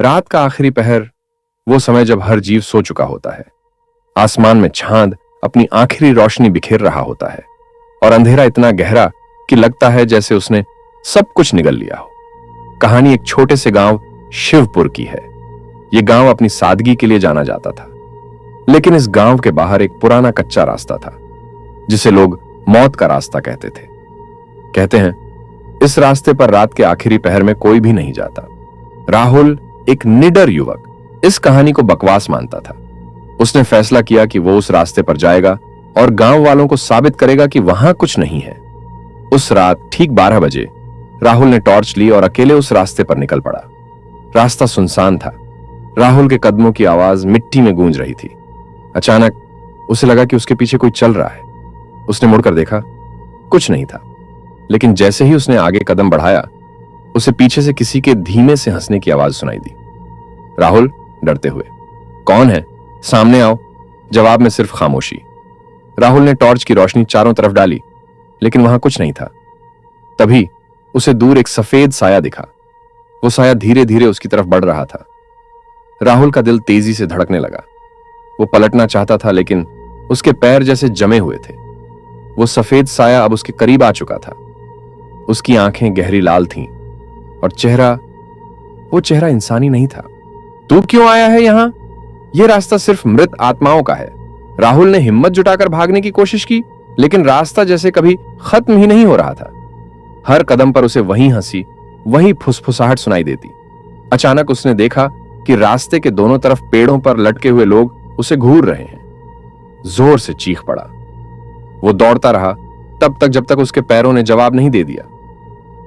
रात का आखिरी पहर, वो समय जब हर जीव सो चुका होता है। आसमान में चांद अपनी आखिरी रोशनी बिखेर रहा होता है और अंधेरा इतना गहरा कि लगता है जैसे उसने सब कुछ निगल लिया हो। कहानी एक छोटे से गांव शिवपुर की है। यह गांव अपनी सादगी के लिए जाना जाता था, लेकिन इस गांव के बाहर एक पुराना कच्चा रास्ता था जिसे लोग मौत का रास्ता कहते थे। कहते हैं इस रास्ते पर रात के आखिरी पहर में कोई भी नहीं जाता। राहुल, एक निडर युवक, इस कहानी को बकवास मानता था। उसने फैसला किया कि वो उस रास्ते पर जाएगा और गांव वालों को साबित करेगा कि वहां कुछ नहीं है। उस रात ठीक 12 बजे राहुल ने टॉर्च ली और अकेले उस रास्ते पर निकल पड़ा। रास्ता सुनसान था। राहुल के कदमों की आवाज मिट्टी में गूंज रही थी। अचानक उसे लगा कि उसके पीछे कोई चल रहा है। उसने मुड़कर देखा, कुछ नहीं था। लेकिन जैसे ही उसने आगे कदम बढ़ाया, उसे पीछे से किसी के धीमे से हंसने की आवाज सुनाई दी। राहुल डरते हुए, कौन है? सामने आओ। जवाब में सिर्फ खामोशी। राहुल ने टॉर्च की रोशनी चारों तरफ डाली, लेकिन वहां कुछ नहीं था। तभी उसे दूर एक सफेद साया दिखा। वो साया धीरे धीरे उसकी तरफ बढ़ रहा था। राहुल का दिल तेजी से धड़कने लगा। वो पलटना चाहता था, लेकिन उसके पैर जैसे जमे हुए थे। वो सफेद साया अब उसके करीब आ चुका था। उसकी आंखें गहरी लाल थीं और वो चेहरा इंसानी नहीं था। तू क्यों आया है यहां? यह रास्ता सिर्फ मृत आत्माओं का है। राहुल ने हिम्मत जुटाकर भागने की कोशिश की, लेकिन रास्ता जैसे कभी खत्म ही नहीं हो रहा था। हर कदम पर उसे वही हंसी, वही फुसफुसाहट सुनाई देती। अचानक उसने देखा कि रास्ते के दोनों तरफ पेड़ों पर लटके हुए लोग उसे घूर रहे हैं। जोर से चीख पड़ा। वो दौड़ता रहा तब तक जब तक उसके पैरों ने जवाब नहीं दे दिया।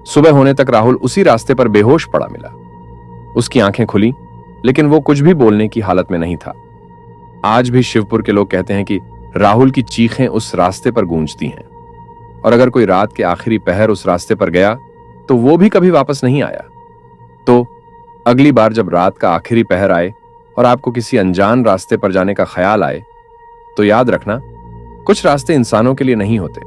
सुबह होने तक राहुल उसी रास्ते पर बेहोश पड़ा मिला। उसकी आंखें खुली, लेकिन वो कुछ भी बोलने की हालत में नहीं था। आज भी शिवपुर के लोग कहते हैं कि राहुल की चीखें उस रास्ते पर गूंजती हैं, और अगर कोई रात के आखिरी पहर उस रास्ते पर गया तो वो भी कभी वापस नहीं आया। तो अगली बार जब रात का आखिरी पहर आए और आपको किसी अनजान रास्ते पर जाने का ख्याल आए, तो याद रखना, कुछ रास्ते इंसानों के लिए नहीं होते,